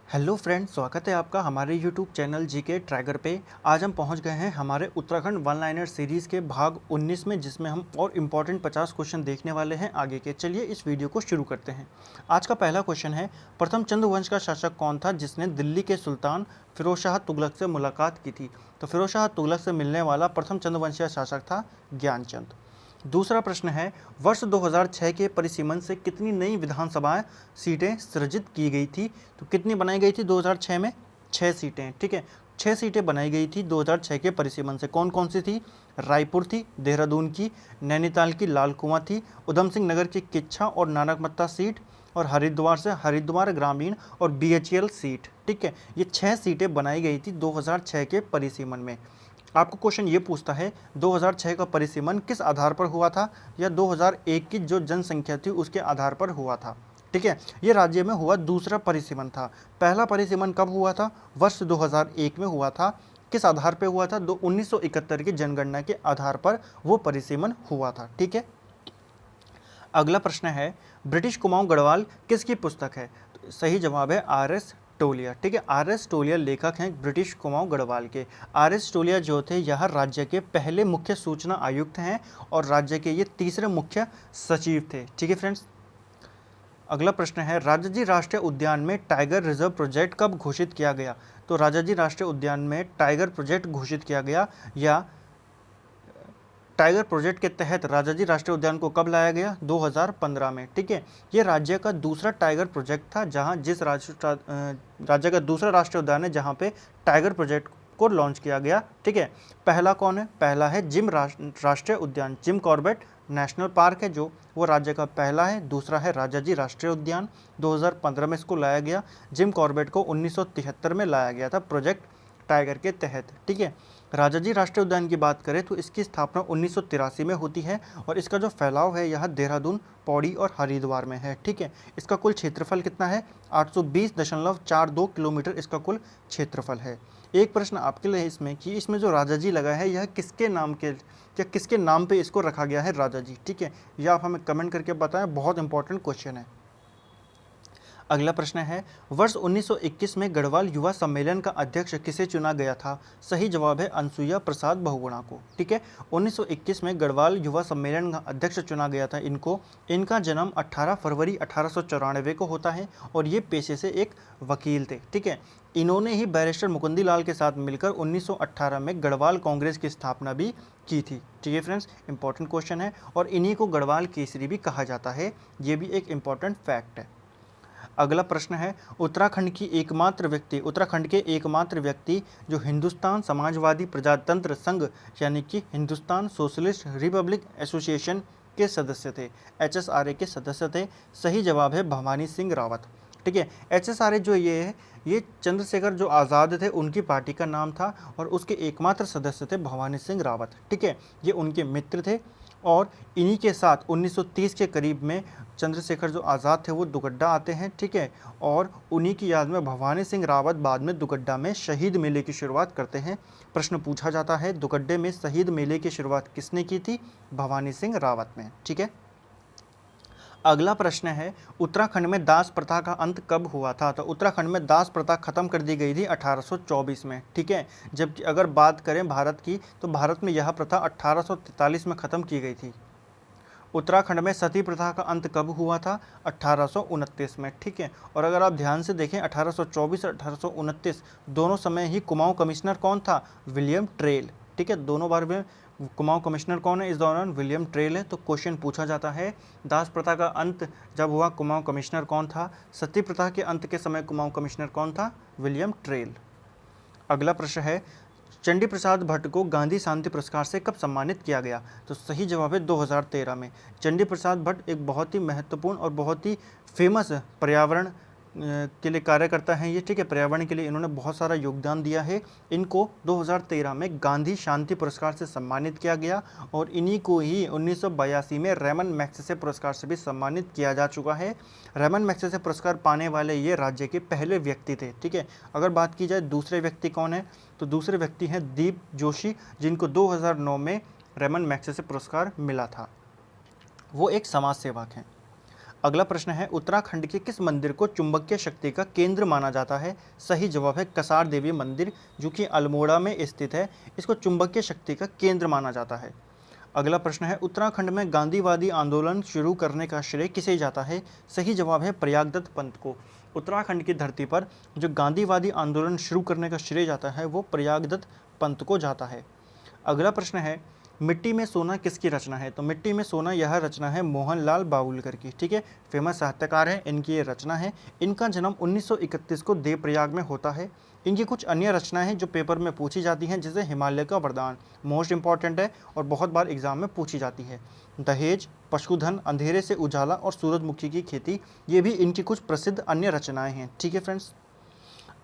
Hello friends, स्वागत है आपका हमारे यूट्यूब चैनल जीके ट्रैगर पे। आज हम पहुंच गए हैं हमारे उत्तराखंड वन लाइनर सीरीज़ के भाग 19 में, जिसमें हम और इम्पॉर्टेंट 50 क्वेश्चन देखने वाले हैं आगे के। चलिए इस वीडियो को शुरू करते हैं। आज का पहला क्वेश्चन है, प्रथम चंद्र वंश का शासक कौन था जिसने दिल्ली के सुल्तान फिरोज शाह तुगलक से मुलाकात की थी? तो फिरोज शाह तुगलक से मिलने वाला प्रथम चंद्रवंशीय शासक था ज्ञानचंद। दूसरा प्रश्न है, वर्ष 2006 के परिसीमन से कितनी नई विधानसभा सीटें सृजित की गई थी? तो कितनी बनाई गई थी 2006 में? 6 सीटें। ठीक है, 6 सीटें बनाई गई थी 2006 के परिसीमन से। कौन कौन सी थी? रायपुर थी, देहरादून की, नैनीताल की लाल कुआं थी, उधम सिंह नगर की किच्छा और नानकमत्ता सीट, और हरिद्वार से हरिद्वार ग्रामीण और बीएचईएल सीट। ठीक है, ये 6 सीटें बनाई गई थी 2006 के परिसीमन में। आपको क्वेश्चन ये पूछता है 2006 का परिसीमन किस आधार पर हुआ था, या 2001 की जो जनसंख्या थी उसके आधार पर हुआ था। ठीक है, ये राज्य में हुआ दूसरा परिसीमन था। पहला परिसीमन कब हुआ था? वर्ष 2001 में हुआ था। किस आधार पर हुआ था? 1971 की जनगणना के आधार पर वो परिसीमन हुआ था। ठीक है, अगला प्रश्न है, ब्रिटिश कुमाऊं गढ़वाल किसकी पुस्तक है? तो सही जवाब है आर.एस. टोलिया। ठीक है, आर.एस. टोलिया लेखक हैं ब्रिटिश कुमाऊं गढ़वाल के। आर.एस. टोलिया जो थे यह राज्य के पहले मुख्य सूचना आयुक्त हैं और राज्य के ये तीसरे मुख्य सचिव थे। ठीक है फ्रेंड्स, अगला प्रश्न है, राजाजी राष्ट्रीय उद्यान में टाइगर रिजर्व प्रोजेक्ट कब घोषित किया गया? तो राजाजी राष्ट्रीय उद्यान में टाइगर प्रोजेक्ट घोषित किया गया, या टाइगर प्रोजेक्ट के तहत राजाजी राष्ट्रीय उद्यान को कब लाया गया? 2015 में। ठीक है, ये राज्य का दूसरा टाइगर प्रोजेक्ट था, जहां जिस राज्य का दूसरा राष्ट्रीय उद्यान है जहां पे टाइगर प्रोजेक्ट को लॉन्च किया गया। ठीक है, पहला कौन है? पहला है जिम राष्ट्रीय उद्यान, जिम कॉर्बेट नेशनल पार्क है जो वो राज्य का पहला है। दूसरा है राजाजी राष्ट्रीय उद्यान, 2015 में इसको लाया गया। जिम कॉर्बेट को 1973 में लाया गया था प्रोजेक्ट टाइगर के तहत। ठीक है, राजाजी राष्ट्रीय उद्यान की बात करें तो इसकी स्थापना 1983 में होती है और इसका जो फैलाव है यह देहरादून, पौड़ी और हरिद्वार में है। ठीक है, इसका कुल क्षेत्रफल कितना है? 820.42 किलोमीटर इसका कुल क्षेत्रफल है। एक प्रश्न आपके लिए इसमें कि इसमें जो राजाजी लगा है यह किसके नाम के या किसके नाम पे इसको रखा गया है राजाजी? ठीक है, यह आप हमें कमेंट करके बताएं, बहुत इंपॉर्टेंट क्वेश्चन है। अगला प्रश्न है, वर्ष 1921 में गढ़वाल युवा सम्मेलन का अध्यक्ष किसे चुना गया था? सही जवाब है अनसुईया प्रसाद बहुगुणा को। ठीक है, 1921 में गढ़वाल युवा सम्मेलन का अध्यक्ष चुना गया था इनको। इनका जन्म 18 फरवरी 1894 को होता है और ये पेशे से एक वकील थे। ठीक है, इन्होंने ही बैरिस्टर मुकुंदी लाल के साथ मिलकर 1918 में गढ़वाल कांग्रेस की स्थापना भी की थी। ठीक है फ्रेंड्स, इंपॉर्टेंट क्वेश्चन है और इन्हीं को गढ़वाल केसरी भी कहा जाता है, ये भी एक इंपॉर्टेंट फैक्ट है। अगला प्रश्न है, उत्तराखंड के एकमात्र व्यक्ति जो हिंदुस्तान समाजवादी प्रजातंत्र संघ यानी कि हिंदुस्तान सोशलिस्ट रिपब्लिक एसोसिएशन के सदस्य थे, HSRA के सदस्य थे। सही जवाब है भवानी सिंह रावत। ठीक है, HSRA जो ये है ये चंद्रशेखर जो आज़ाद थे उनकी पार्टी का नाम था और उसके एकमात्र सदस्य थे भवानी सिंह रावत। ठीक है, ये उनके मित्र थे और इन्हीं के साथ 1930 के करीब में चंद्रशेखर जो आज़ाद थे वो दुगड्डा आते हैं। ठीक है, और उन्हीं की याद में भवानी सिंह रावत बाद में दुगड्डा में शहीद मेले की शुरुआत करते हैं। प्रश्न पूछा जाता है, दुगड्डे में शहीद मेले की शुरुआत किसने की थी? भवानी सिंह रावत ने। ठीक है, अगला प्रश्न है, उत्तराखंड में दास प्रथा का अंत कब हुआ था? तो उत्तराखंड में दास प्रथा खत्म कर दी गई थी 1824 में। ठीक है, जबकि अगर बात करें भारत की तो भारत में यह प्रथा 1843 में ख़त्म की गई थी। उत्तराखंड में सती प्रथा का अंत कब हुआ था? 1829 में। ठीक है, और अगर आप ध्यान से देखें 1824 और 1829 दोनों समय ही कुमाऊं कमिश्नर कौन था? William trail. ठीक है, दोनों बार में कुमाऊं कमिश्नर कौन है इस दौरान? विलियम ट्रेल है। तो क्वेश्चन पूछा जाता है, दास प्रथा का अंत जब हुआ कुमाऊं कमिश्नर कौन था? सती प्रथा के अंत के समय कुमाऊं कमिश्नर कौन था? William trail. अगला प्रश्न है, चंडी प्रसाद भट्ट को गांधी शांति पुरस्कार से कब सम्मानित किया गया? तो सही जवाब है 2013 में। चंडी प्रसाद भट्ट एक बहुत ही महत्वपूर्ण और बहुत ही फेमस पर्यावरण के लिए कार्यकर्ता हैं ये। ठीक है, पर्यावरण के लिए इन्होंने बहुत सारा योगदान दिया है। इनको 2013 में गांधी शांति पुरस्कार से सम्मानित किया गया और इन्हीं को ही 1982 में रेमन मैग्सेसे पुरस्कार से भी सम्मानित किया जा चुका है। रेमन मैग्सेसे पुरस्कार पाने वाले ये राज्य के पहले व्यक्ति थे। ठीक है, अगर बात की जाए दूसरे व्यक्ति कौन है, तो दूसरे व्यक्ति हैं दीप जोशी, जिनको 2009 में रेमन मैग्सेसे पुरस्कार मिला था। वो एक समाज सेवक हैं। अगला प्रश्न है, उत्तराखंड के किस मंदिर को चुंबकीय शक्ति का केंद्र माना जाता है? सही जवाब है कसार देवी मंदिर, जो कि अल्मोड़ा में स्थित है। इसको चुंबकीय शक्ति का केंद्र माना जाता है। अगला प्रश्न है, उत्तराखंड में गांधीवादी आंदोलन शुरू करने का श्रेय किसे जाता है? सही जवाब है प्रयागदत्त पंत को। उत्तराखंड की धरती पर जो गांधीवादी आंदोलन शुरू करने का श्रेय जाता है वो प्रयागदत्त पंत को जाता है। अगला प्रश्न है, मिट्टी में सोना किसकी रचना है? तो मिट्टी में सोना यह रचना है मोहनलाल बावुलकर की। ठीक है, फेमस साहित्यकार हैं, इनकी ये रचना है। इनका जन्म 1931 को देवप्रयाग में होता है। इनकी कुछ अन्य रचनाएं हैं जो पेपर में पूछी जाती हैं, जैसे हिमालय का वरदान, मोस्ट इंपॉर्टेंट है और बहुत बार एग्जाम में पूछी जाती है। दहेज, पशुधन, अंधेरे से उजाला और सूरजमुखी की खेती, ये भी इनकी कुछ प्रसिद्ध अन्य रचनाएं हैं। ठीक है फ्रेंड्स।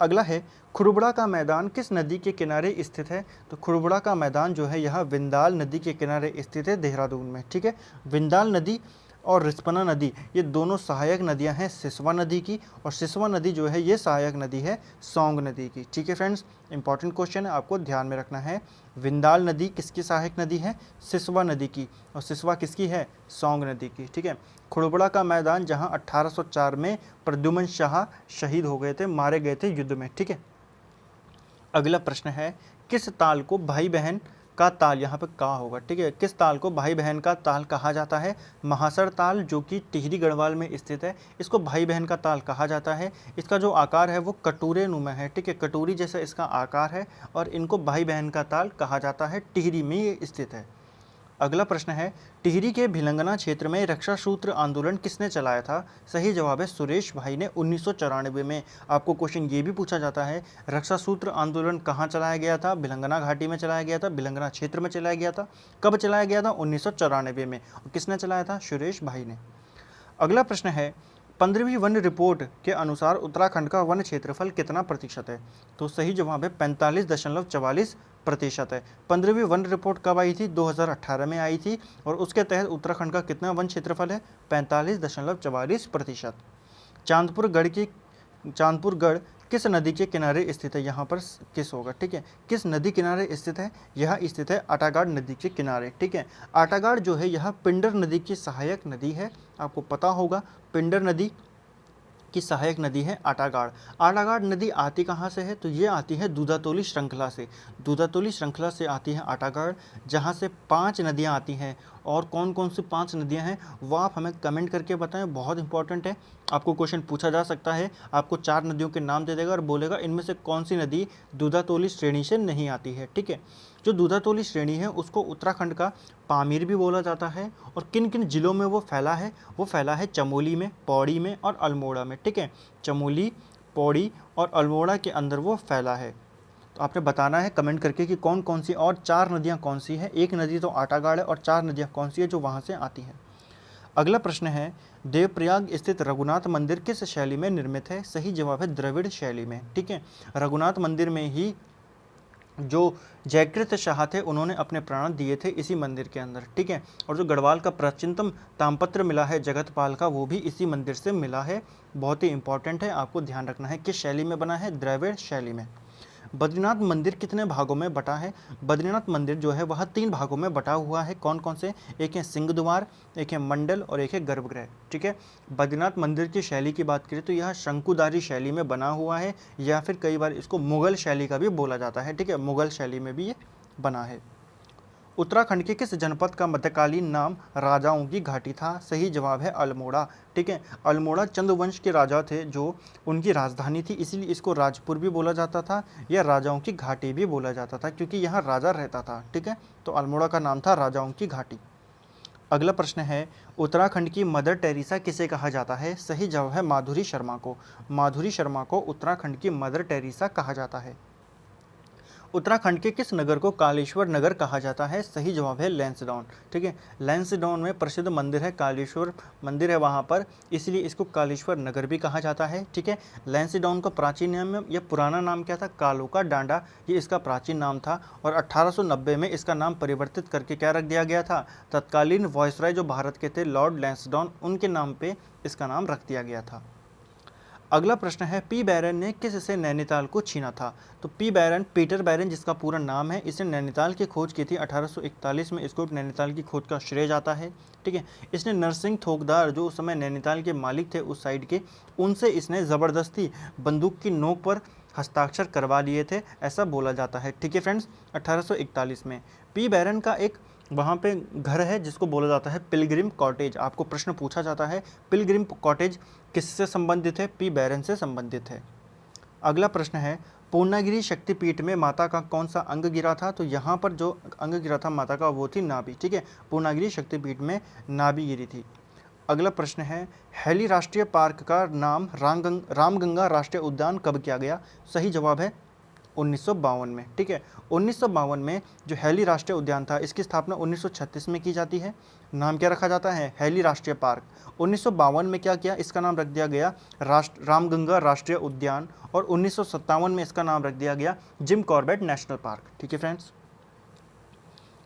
अगला है, खुरबुड़ा का मैदान किस नदी के किनारे स्थित है? तो खुरबुड़ा का मैदान जो है यह विंदाल नदी के किनारे स्थित है, देहरादून में। ठीक है, विंदाल नदी और रिस्पना नदी ये दोनों सहायक नदियां हैं सिसवा नदी की, और सिसवा नदी जो है ये सहायक नदी है सौंग नदी की। ठीक है फ्रेंड्स, इंपॉर्टेंट क्वेश्चन है, आपको ध्यान में रखना है। विंदाल नदी किसकी सहायक नदी है? सिसवा नदी की, और सिसवा किसकी है? सौंग नदी की। ठीक है, खुड़बुड़ा का मैदान जहां 1804 में प्रद्युमन शाह शहीद हो गए थे, मारे गए थे युद्ध में। ठीक है। अगला प्रश्न है, किस ताल को भाई बहन का ताल, यहाँ पे का होगा, ठीक है, किस ताल को भाई बहन का ताल कहा जाता है? महासर ताल, जो कि टिहरी गढ़वाल में स्थित है, इसको भाई बहन का ताल कहा जाता है। इसका जो आकार है वो कटोरे नुमा है। ठीक है, कटोरी जैसा इसका आकार है, और इनको भाई बहन का ताल कहा जाता है। टिहरी में ये स्थित है। अगला प्रश्न है, टिहरी के भिलंगना क्षेत्र में रक्षा सूत्र आंदोलन किसने चलाया था? सही जवाब है सुरेश भाई ने 1994 में। आपको क्वेश्चन ये भी पूछा जाता है, रक्षा सूत्र आंदोलन कहाँ चलाया गया था? भिलंगना घाटी में चलाया गया था, भिलंगना क्षेत्र में चलाया गया था। कब चलाया गया था? 1994 में। और किसने चलाया था? सुरेश भाई ने। अगला प्रश्न है, 15वीं वन रिपोर्ट के अनुसार उत्तराखंड का वन क्षेत्रफल कितना प्रतिशत है? तो सही जवाब है 45.44% है। 15वीं वन रिपोर्ट कब आई थी? 2018 में आई थी, और उसके तहत उत्तराखंड का कितना वन क्षेत्रफल है? 45.44%। चांदपुर गढ़ किस नदी के किनारे स्थित है? यहाँ पर किस होगा, ठीक है, किस नदी किनारे स्थित है? यह स्थित है आटागाड़ नदी के किनारे। ठीक है, आटागाड़ जो है यह पिंडर नदी की सहायक नदी है। आपको पता होगा पिंडर नदी की सहायक नदी है आटागाड़। आटागाड़ नदी आती कहाँ से है? तो ये आती है दूधातोली श्रृंखला से। दूधातोली श्रृंखला से आती है आटागाड़, जहाँ से 5 नदियाँ आती हैं। और कौन कौन सी 5 नदियाँ हैं वो आप हमें कमेंट करके बताएं, बहुत इंपॉर्टेंट है। आपको क्वेश्चन पूछा जा सकता है, आपको 4 नदियों के नाम दे देगा और बोलेगा इनमें से कौन सी नदी दूधातोली श्रेणी से नहीं आती है। ठीक है, जो दूधातोली श्रेणी है उसको उत्तराखंड का पामीर भी बोला जाता है। और किन किन जिलों में वो फैला है? वो फैला है चमोली में, पौड़ी में और अल्मोड़ा में। ठीक है, चमोली, पौड़ी और अल्मोड़ा के अंदर वो फैला है। तो आपने बताना है कमेंट करके कि कौन कौन सी और 4 नदियाँ कौन सी है। एक नदी तो आटागाड़ है, और 4 नदियाँ कौन सी है जो वहाँ से आती हैं। अगला प्रश्न है, देवप्रयाग स्थित रघुनाथ मंदिर किस शैली में निर्मित है? सही जवाब है द्रविड़ शैली में। ठीक है, रघुनाथ मंदिर में ही जो जयकृत शाह थे उन्होंने अपने प्राण दिए थे इसी मंदिर के अंदर। ठीक है, और जो गढ़वाल का प्राचीनतम तामपत्र मिला है जगतपाल का, वो भी इसी मंदिर से मिला है। बहुत ही इंपॉर्टेंट है, आपको ध्यान रखना है किस शैली में बना है? द्रविड़ शैली में। बद्रीनाथ मंदिर कितने भागों में बटा है? बद्रीनाथ मंदिर जो है वह 3 भागों में बटा हुआ है। कौन कौन से? एक है सिंह द्वार, एक है मंडल और एक है गर्भगृह। ठीक है, बद्रीनाथ मंदिर की शैली की बात करें तो यह शंकुधारी शैली में बना हुआ है, या फिर कई बार इसको मुगल शैली का भी बोला जाता है। ठीक है, मुगल शैली में भी ये बना है। उत्तराखंड के किस जनपद का मध्यकालीन नाम राजाओं की घाटी था? सही जवाब है अल्मोड़ा। ठीक है, अल्मोड़ा चंद्रवंश के राजा थे जो उनकी राजधानी थी, इसीलिए इसको राजपुर भी बोला जाता था या राजाओं की घाटी भी बोला जाता था, क्योंकि यहाँ राजा रहता था। ठीक है, तो अल्मोड़ा का नाम था राजाओं की घाटी। अगला प्रश्न है, उत्तराखंड की मदर टेरेसा किसे कहा जाता है? सही जवाब है माधुरी शर्मा को। माधुरी शर्मा को उत्तराखंड की मदर टेरेसा कहा जाता है। उत्तराखंड के किस नगर को कालेश्वर नगर कहा जाता है? सही जवाब है लैंसडाउन। ठीक है, लैंसडाउन में प्रसिद्ध मंदिर है, कालेश्वर मंदिर है वहाँ पर, इसलिए इसको कालेश्वर नगर भी कहा जाता है। ठीक है, लैंसडाउन का प्राचीन नाम या पुराना नाम क्या था? कालो का डांडा, ये इसका प्राचीन नाम था। और 1890 में इसका नाम परिवर्तित करके क्या रख दिया गया था? तत्कालीन वायसराय जो भारत के थे लॉर्ड लैंसडाउन, उनके नाम पर इसका नाम रख दिया गया था। अगला प्रश्न है पी बैरन ने किससे नैनीताल को छीना था? तो पी बैरन, पीटर बैरन जिसका पूरा नाम है, इसने नैनीताल की खोज की थी 1841 में। इसको नैनीताल की खोज का श्रेय जाता है। ठीक है, इसने नरसिंह थोकदार जो उस समय नैनीताल के मालिक थे उस साइड के, उनसे इसने ज़बरदस्ती बंदूक की नोक पर हस्ताक्षर करवा लिए थे, ऐसा बोला जाता है। ठीक है फ्रेंड्स, 1841 में पी बैरन का एक वहाँ पे घर है जिसको बोला जाता है पिलग्रिम कॉटेज। आपको प्रश्न पूछा जाता है पिलग्रिम कॉटेज किससे संबंधित है? पी बैरन से संबंधित है। अगला प्रश्न है पूर्णागिरि शक्तिपीठ में माता का कौन सा अंग गिरा था? तो यहाँ पर जो अंग गिरा था माता का वो थी नाभि। ठीक है, पूर्णागिरि शक्तिपीठ में नाभि गिरी थी। अगला प्रश्न है हैली राष्ट्रीय पार्क का नाम रामगंगा राष्ट्रीय उद्यान कब किया गया? सही जवाब है 1952 में। ठीक है, 1952 में जो हैली राष्ट्रीय उद्यान था इसकी स्थापना 1936 में की जाती है। नाम क्या रखा जाता है? हैली राष्ट्रीय पार्क। 1952 में क्या किया? इसका नाम रख दिया गया रामगंगा राष्ट्रीय उद्यान, और 1957 में इसका नाम रख दिया गया जिम कॉर्बेट नेशनल पार्क। ठीक है फ्रेंड्स,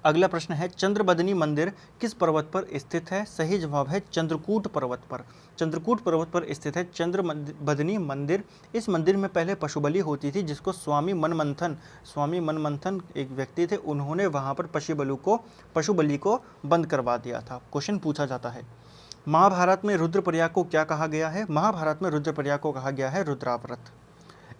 अगला प्रश्न है चंद्रबदनी मंदिर किस पर्वत पर स्थित है? सही जवाब है चंद्रकूट पर्वत पर। चंद्रकूट पर्वत पर स्थित है चंद्रबदनी मंदिर। इस मंदिर में पहले पशु बलि होती थी जिसको स्वामी मनमंथन एक व्यक्ति थे, उन्होंने वहाँ पर पशु बलि को बंद करवा दिया था। क्वेश्चन पूछा जाता है महाभारत में रुद्रप्रयाग को क्या कहा गया है? महाभारत में रुद्रप्रयाग को कहा गया है रुद्राव्रत।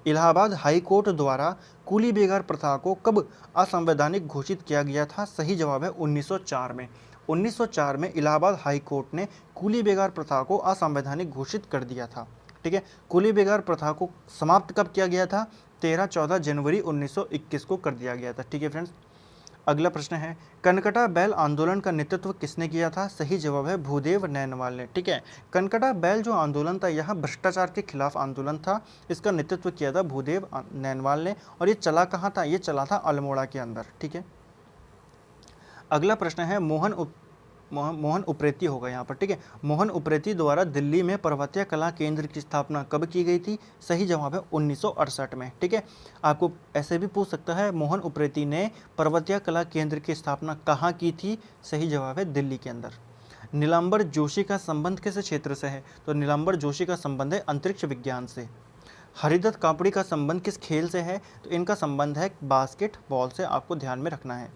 इलाहाबाद हाई कोर्ट द्वारा कूली बेगार प्रथा को कब असंवैधानिक घोषित किया गया था? सही जवाब है 1904 में। 1904 में इलाहाबाद हाई कोर्ट ने कूली बेगार प्रथा को असंवैधानिक घोषित कर दिया था। ठीक है, कूली बेगार प्रथा को समाप्त कब किया गया था? 13-14 जनवरी 1921 को कर दिया गया था। ठीक है फ्रेंड्स, अगला प्रश्न है कनकटा बैल आंदोलन का नेतृत्व किसने किया था? सही जवाब है भूदेव नैनवाल ने। ठीक है, कनकटा बैल जो आंदोलन था यह भ्रष्टाचार के खिलाफ आंदोलन था, इसका नेतृत्व किया था भूदेव नैनवाल ने। और ये चला कहाँ था? ये चला था अल्मोड़ा के अंदर। ठीक है, अगला प्रश्न है मोहन उप्रेती होगा यहाँ पर। ठीक है, मोहन उप्रेती द्वारा दिल्ली में पर्वतीय कला केंद्र की स्थापना कब की गई थी? सही जवाब है 1968 में। ठीक है, आपको ऐसे भी पूछ सकता है मोहन उप्रेती ने पर्वतीय कला केंद्र की स्थापना कहाँ की थी? सही जवाब है दिल्ली के अंदर। नीलांबर जोशी का संबंध किस क्षेत्र से है? तो नीलांबर जोशी का संबंध है अंतरिक्ष विज्ञान से। हरिदत्त कापड़ी का संबंध किस खेल से है? तो इनका संबंध है बास्केटबॉल से, आपको ध्यान में रखना है।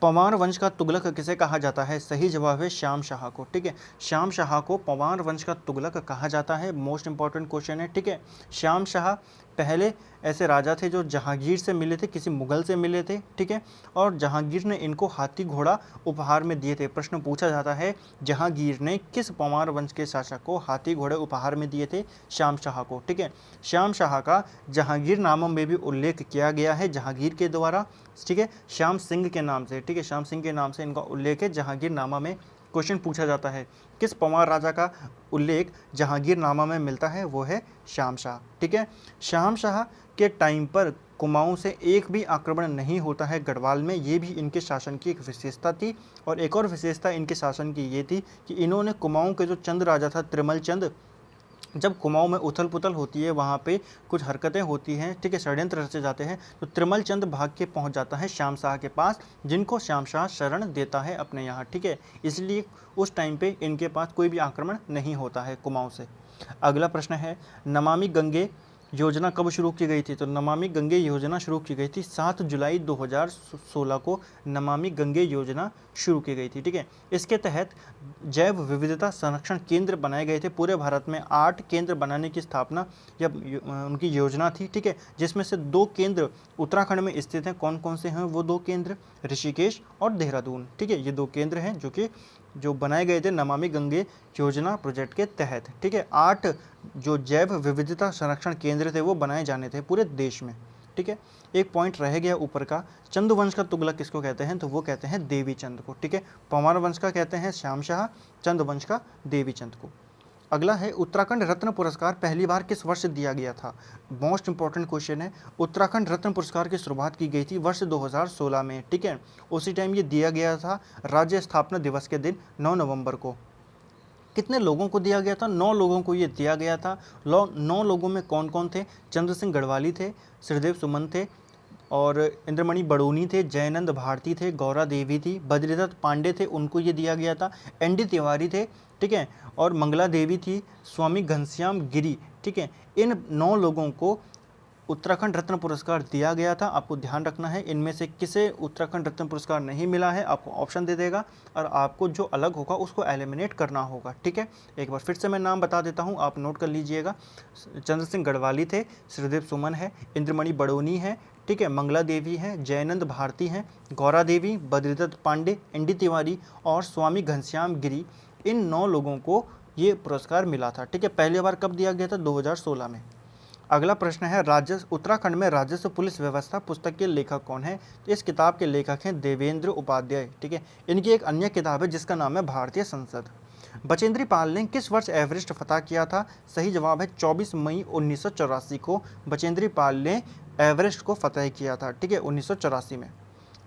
पवार वंश का तुगलक किसे कहा जाता है? सही जवाब है श्याम शाह को। ठीक है, श्याम शाह को पवार वंश का तुगलक कहा जाता है। मोस्ट इंपॉर्टेंट क्वेश्चन है। ठीक है, श्याम शाह पहले ऐसे राजा थे जो जहांगीर से मिले थे, किसी मुगल से मिले थे। ठीक है, और जहांगीर ने इनको हाथी घोड़ा उपहार में दिए थे। प्रश्न पूछा जाता है जहांगीर ने किस पवार वंश के शासक को हाथी घोड़े उपहार में दिए थे? श्याम शाह को। ठीक है, श्याम शाह का जहांगीर नामा में भी उल्लेख किया गया है जहांगीर के द्वारा। ठीक है, श्याम सिंह के नाम से। ठीक है, श्याम सिंह के नाम से इनका उल्लेख है जहांगीर नामा में। क्वेश्चन पूछा जाता है किस पवार राजा का उल्लेख जहांगीर नामा में मिलता है? वो है श्याम शाह। ठीक है, श्याम शाह के टाइम पर कुमाऊं से एक भी आक्रमण नहीं होता है गढ़वाल में, ये भी इनके शासन की एक विशेषता थी। और एक और विशेषता इनके शासन की ये थी कि इन्होंने कुमाऊं के जो चंद राजा था त्रिमल चंद, जब कुमाऊं में उथल पुथल होती है, वहाँ पे कुछ हरकतें होती हैं, ठीक है, षड्यंत्र रचे जाते हैं, तो त्रिमल चंद भाग के पहुँच जाता है श्याम शाह के पास, जिनको श्याम शाह शरण देता है अपने यहाँ। ठीक है, इसलिए उस टाइम पे इनके पास कोई भी आक्रमण नहीं होता है कुमाऊं से। अगला प्रश्न है नमामि गंगे योजना कब शुरू की गई थी? तो नमामि गंगे योजना शुरू की गई थी 7 जुलाई 2016 को नमामि गंगे योजना शुरू की गई थी। ठीक है, इसके तहत जैव विविधता संरक्षण केंद्र बनाए गए थे। पूरे भारत में 8 केंद्र बनाने की स्थापना या उनकी योजना थी। ठीक है, जिसमें से 2 केंद्र उत्तराखंड में स्थित हैं। कौन कौन से हैं वो 2 केंद्र? ऋषिकेश और देहरादून। ठीक है, ये 2 केंद्र हैं जो बनाए गए थे नमामि गंगे योजना प्रोजेक्ट के तहत। ठीक है, 8 जो जैव विविधता संरक्षण केंद्र थे वो बनाए जाने थे पूरे देश में। ठीक है, एक पॉइंट रह गया ऊपर का, चंद वंश का तुगलक किसको कहते हैं? तो वो कहते हैं देवी चंद को। ठीक है, पवार वंश का कहते हैं श्याम शाह, चंद वंश का देवी चंद को। अगला है उत्तराखंड रत्न पुरस्कार पहली बार किस वर्ष दिया गया था? मोस्ट इंपॉर्टेंट क्वेश्चन है। उत्तराखंड रत्न पुरस्कार की शुरुआत की गई थी वर्ष 2016 में। ठीक है, उसी टाइम ये दिया गया था राज्य स्थापना दिवस के दिन 9 नवंबर को। कितने लोगों को दिया गया था? 9 लोगों को ये दिया गया था। 9 लोगों में कौन कौन थे? चंद्र सिंह गढ़वाली थे, श्रीदेव सुमन थे, और इंद्रमणि बड़ोनी थे, जयनंद भारती थे, गौरा देवी थी, बद्रीदत्त पांडे थे, उनको ये दिया गया था, एनडी तिवारी थे। ठीक है, और मंगला देवी थी, स्वामी घनश्याम गिरी ठीक है। इन 9 लोगों को उत्तराखंड रत्न पुरस्कार दिया गया था। आपको ध्यान रखना है इनमें से किसे उत्तराखंड रत्न पुरस्कार नहीं मिला है, आपको ऑप्शन दे देगा और आपको जो अलग होगा उसको एलिमिनेट करना होगा। ठीक है, एक बार फिर से मैं नाम बता देता हूँ, आप नोट कर लीजिएगा। चंद्र सिंह गढ़वाली थे, श्रीदेव सुमन है, इंद्रमणि बड़ोनी है, ठीक है, मंगला देवी है, जयनंद भारती हैं, गौरा देवी, बद्रीदत्त पांडे, एनडी तिवारी और स्वामी घनश्याम गिरी। इन 9 लोगों को ये पुरस्कार मिला था। ठीक है, पहली बार कब दिया गया था? 2016 में। अगला प्रश्न है, राजस्व उत्तराखंड में राजस्व पुलिस व्यवस्था पुस्तक के लेखक कौन है? इस किताब के लेखक हैं देवेंद्र उपाध्याय। ठीक है, इनकी एक अन्य किताब है जिसका नाम है भारतीय संसद। बचेंद्री पाल ने किस वर्ष एवरेस्ट फतह किया था? सही जवाब है 24 मई 1984 को बचेंद्री पाल ने एवरेस्ट को फतह किया था। ठीक है, 1984 में।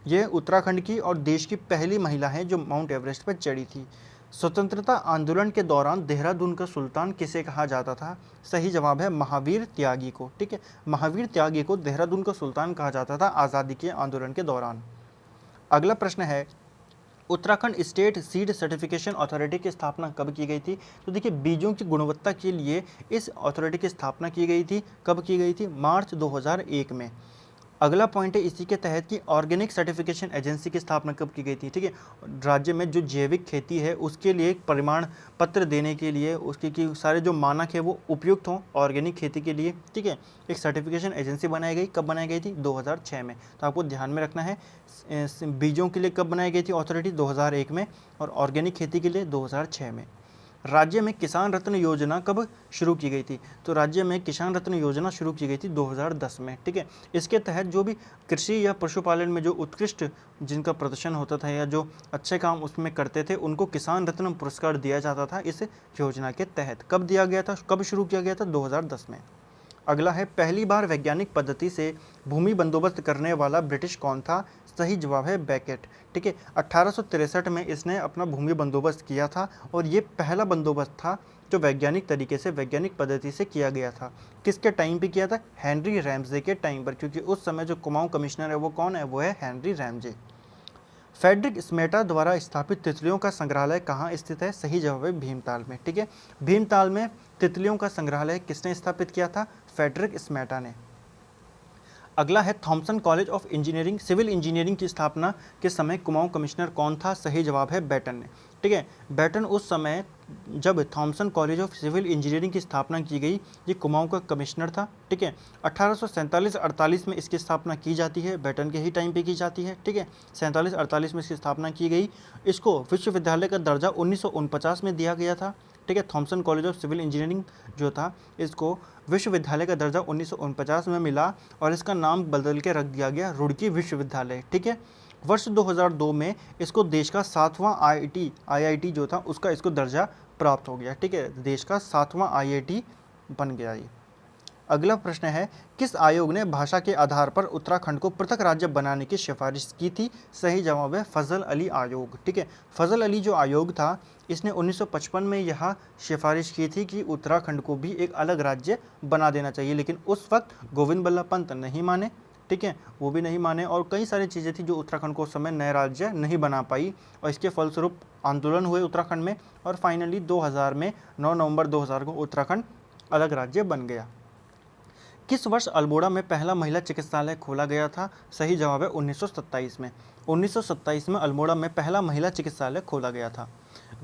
ये उत्तराखंड की और देश की पहली महिला है जो माउंट एवरेस्ट पर चढ़ी थी। स्वतंत्रता आंदोलन के दौरान देहरादून का सुल्तान किसे कहा जाता था? सही जवाब है महावीर त्यागी को। ठीक है, महावीर त्यागी को देहरादून का सुल्तान कहा जाता था आज़ादी के आंदोलन के दौरान। अगला प्रश्न है, Uttarakhand state seed certification authority की स्थापना कब की गई थी? तो देखिए, बीजों की गुणवत्ता के लिए इस अथॉरिटी की स्थापना की गई थी। कब की गई थी? मार्च 2001 में। अगला पॉइंट है इसी के तहत कि ऑर्गेनिक सर्टिफिकेशन एजेंसी की स्थापना कब की गई थी? ठीक है, राज्य में जो जैविक खेती है उसके लिए एक प्रमाण पत्र देने के लिए, उसके कि सारे जो मानक है वो उपयुक्त हों ऑर्गेनिक खेती के लिए। ठीक है, एक सर्टिफिकेशन एजेंसी बनाई गई। कब बनाई गई थी? 2006 में। तो आपको ध्यान में रखना है, बीजों के लिए कब बनाई गई थी अथॉरिटी? 2001 में, और ऑर्गेनिक खेती के लिए 2006 में। राज्य में किसान रत्न योजना कब शुरू की गई थी? तो राज्य में किसान रत्न योजना शुरू की गई थी 2010 में। ठीक है, इसके तहत जो भी कृषि या पशुपालन में जो उत्कृष्ट जिनका प्रदर्शन होता था या जो अच्छे काम उसमें करते थे उनको किसान रत्न पुरस्कार दिया जाता था इस योजना के तहत। कब दिया गया था, कब शुरू किया गया था? 2010 में। अगला है, पहली बार वैज्ञानिक पद्धति से भूमि बंदोबस्त करने वाला ब्रिटिश कौन था? सही जवाब है बेकेट। ठीक है, 1863 में इसने अपना भूमि बंदोबस्त किया था और ये पहला बंदोबस्त था जो वैज्ञानिक तरीके से, वैज्ञानिक पद्धति से किया गया था। किसके टाइम पे किया था? हेनरी रैमजे के टाइम पर, क्योंकि उस समय जो कुमाऊं कमिश्नर है वो कौन है? वो है हेनरी रैमजे। फेडरिक स्मेटा द्वारा स्थापित तितलियों का संग्रहालय कहाँ स्थित है? सही जवाब है भीमताल में। ठीक है, भीमताल में तितलियों का संग्रहालय किसने स्थापित किया था? फेडरिक स्मेटा ने। अगला है, Thomson college of engineering civil engineering की स्थापना के समय कुमाऊं कमिश्नर कौन था? सही जवाब है बेटन ने। ठीक है, बेटन उस समय जब Thomson college of civil engineering की स्थापना की गई, ये कुमाऊं का कमिश्नर था। ठीक है, 1847-48 में इसकी स्थापना की जाती है, बेटन के ही टाइम पे की जाती है। ठीक है, 47-48 में इसकी स्थापना की गई। इसको विश्वविद्यालय का दर्जा 1949 में दिया गया था। ठीक है, Thomson college of civil engineering जो था इसको विश्वविद्यालय का दर्जा 1949 में मिला और इसका नाम बदल के रख दिया गया रुड़की विश्वविद्यालय। ठीक है, वर्ष 2002 में इसको देश का 7वां आईआईटी जो था उसका इसको दर्जा प्राप्त हो गया। ठीक है, देश का 7वां आईआईटी बन गया ये। अगला प्रश्न है, किस आयोग ने भाषा के आधार पर उत्तराखंड को पृथक राज्य बनाने की सिफारिश की थी? सही जवाब है फजल अली आयोग। ठीक है, फजल अली जो आयोग था इसने 1955 में यह सिफारिश की थी कि उत्तराखंड को भी एक अलग राज्य बना देना चाहिए, लेकिन उस वक्त गोविंद बल्लभ पंत नहीं माने। ठीक है, वो भी नहीं माने और कई सारी चीज़ें थी जो उत्तराखंड को उस समय नया राज्य नहीं बना पाई और इसके फलस्वरूप आंदोलन हुए उत्तराखंड में और फाइनली 2000 में 9 नवंबर 2000 को उत्तराखंड अलग राज्य बन गया। किस वर्ष अल्मोड़ा में पहला महिला चिकित्सालय खोला गया था? सही जवाब है 1927 में। 1927 में अल्मोड़ा में पहला महिला चिकित्सालय खोला गया था।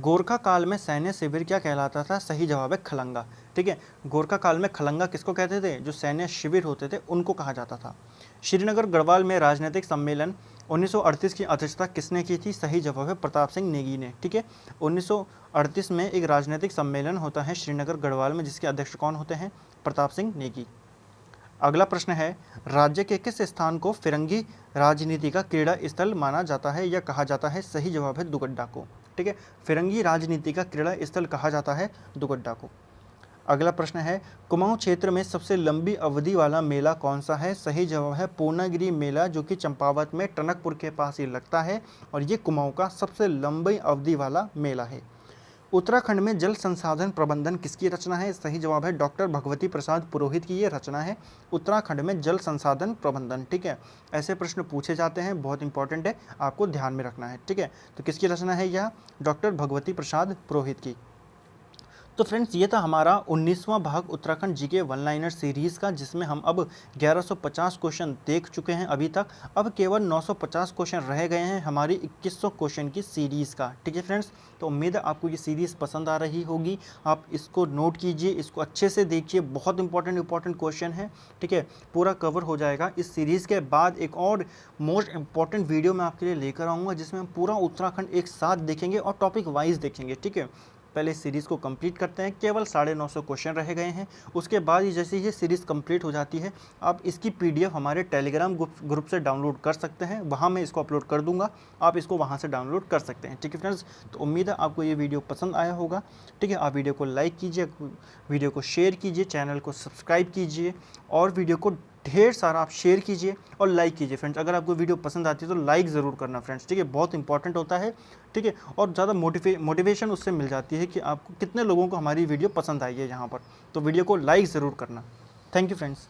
गोरखा काल में सैन्य शिविर क्या कहलाता था? सही जवाब है खलंगा। ठीक है, गोरखा काल में खलंगा किसको कहते थे? जो सैन्य शिविर होते थे उनको कहा जाता था। श्रीनगर गढ़वाल में राजनीतिक सम्मेलन 1938 की अध्यक्षता किसने की थी? सही जवाब है प्रताप सिंह नेगी ने। ठीक है, 1938 में एक राजनीतिक सम्मेलन होता है श्रीनगर गढ़वाल में जिसके अध्यक्ष कौन होते हैं? प्रताप सिंह नेगी। अगला प्रश्न है, राज्य के किस स्थान को फिरंगी राजनीति का क्रीड़ा स्थल माना जाता है या कहा जाता है? सही जवाब है दुगड्डा को। ठीक है, फिरंगी राजनीति का क्रीड़ा स्थल कहा जाता है दुगड्डा को। अगला प्रश्न है, कुमाऊं क्षेत्र में सबसे लंबी अवधि वाला मेला कौन सा है? सही जवाब है पूर्णागिरि मेला, जो कि चंपावत में टनकपुर के पास ही लगता है और ये कुमाऊं का सबसे लंबी अवधि वाला मेला है। उत्तराखंड में जल संसाधन प्रबंधन किसकी रचना है? सही जवाब है डॉक्टर भगवती प्रसाद पुरोहित की ये रचना है, उत्तराखंड में जल संसाधन प्रबंधन। ठीक है, ऐसे प्रश्न पूछे जाते हैं, बहुत इंपॉर्टेंट है, आपको ध्यान में रखना है। ठीक है, तो किसकी रचना है यह? डॉक्टर भगवती प्रसाद पुरोहित की। तो फ्रेंड्स ये था हमारा 19वां भाग Uttarakhand GK one liner series का, जिसमें हम अब 1150 क्वेश्चन देख चुके हैं अभी तक। अब केवल 950 क्वेश्चन रह गए हैं हमारी 2100 क्वेश्चन की सीरीज़ का। ठीक है फ्रेंड्स, तो उम्मीद है आपको ये सीरीज़ पसंद आ रही होगी। आप इसको नोट कीजिए, इसको अच्छे से देखिए, बहुत इंपॉर्टेंट क्वेश्चन है। ठीक है, पूरा कवर हो जाएगा। इस सीरीज़ के बाद एक और मोस्ट इंपॉर्टेंट वीडियो मैं आपके लिए लेकर आऊँगा, जिसमें हम पूरा उत्तराखंड एक साथ देखेंगे और टॉपिक वाइज देखेंगे। ठीक है, पहले इस सीरीज़ को कंप्लीट करते हैं। केवल 950 क्वेश्चन रह गए हैं। उसके बाद ही जैसे ये सीरीज़ कंप्लीट हो जाती है, आप इसकी पीडीएफ हमारे टेलीग्राम ग्रुप से डाउनलोड कर सकते हैं। वहाँ मैं इसको अपलोड कर दूंगा, आप इसको वहाँ से डाउनलोड कर सकते हैं। ठीक है फ्रेंड्स, तो उम्मीद है आपको ये वीडियो पसंद आया होगा। ठीक है, आप वीडियो को लाइक कीजिए, वीडियो को शेयर कीजिए, चैनल को सब्सक्राइब कीजिए और वीडियो को ढेर सारा आप शेयर कीजिए और लाइक कीजिए फ्रेंड्स। अगर आपको वीडियो पसंद आती है तो लाइक ज़रूर करना फ्रेंड्स। ठीक है, बहुत इंपॉर्टेंट होता है। ठीक है, और ज़्यादा मोटिवेशन उससे मिल जाती है कि आपको कितने लोगों को हमारी वीडियो पसंद आई है यहाँ पर। तो वीडियो को लाइक ज़रूर करना। Thank you friends.